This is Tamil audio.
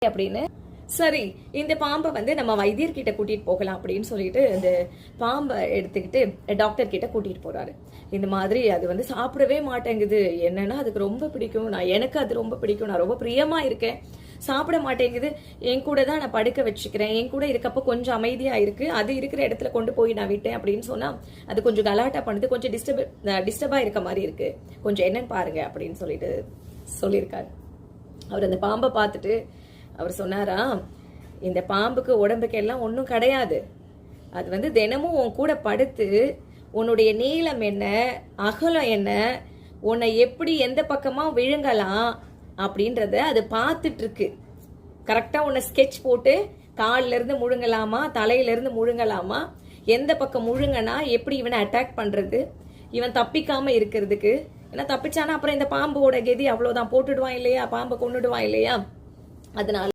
அப்படின்னு. சரி, இந்த பாம்பை நம்ம வைத்தியர்கிட்ட கூட்டிட்டு போகலாம் அப்படின்னு சொல்லிட்டு இந்த பாம்பை எடுத்துக்கிட்டு டாக்டர் கிட்ட கூட்டிட்டு போறாரு. இந்த மாதிரி அது சாப்பிடவே மாட்டேங்குது, என்னன்னா அதுக்கு ரொம்ப பிடிக்கும், எனக்கு அது ரொம்ப பிடிக்கும், நான் ரொம்ப பிரியமா இருக்கேன், சாப்பிட மாட்டேங்குது, என் கூட தான் நான் படுக்க வச்சுக்கிறேன், என் கூட இருக்கப்போ கொஞ்சம் அமைதியா இருக்கு, அது இருக்கிற இடத்துல கொண்டு போய் நான் விட்டேன் அப்படின்னு சொன்னா அது கொஞ்சம் கலாட்டா பண்ணுது, கொஞ்சம் டிஸ்டர்பா இருக்க மாதிரி இருக்கு, கொஞ்சம் என்னன்னு பாருங்க அப்படின்னு சொல்லிட்டு சொல்லியிருக்காரு. அவர் அந்த பாம்பை பார்த்துட்டு அவர் சொன்னாரா, இந்த பாம்புக்கு உடம்புக்கு எல்லாம் ஒன்றும் கிடையாது, அது தினமும் உன் கூட படுத்து உன்னுடைய நீளம் என்ன, அகலம் என்ன, உன்னை எப்படி எந்த பக்கமா விழுங்கலாம் அப்படின்றத அது பார்த்துட்டு இருக்கு. கரெக்டா உன்னை ஸ்கெட்ச் போட்டு காலில இருந்து முழுங்கலாமா, தலையில இருந்து முழுங்கலாமா, எந்த பக்கம் முழுங்கனா எப்படி இவனை அட்டாக் பண்றது, இவன் தப்பிக்காம இருக்கிறதுக்கு. ஏன்னா தப்பிச்சானா அப்புறம் இந்த பாம்போட கெதி அவ்வளவுதான், போட்டுடுவான் இல்லையா, பாம்பை கொண்டுடுவான் இல்லையா. அதனால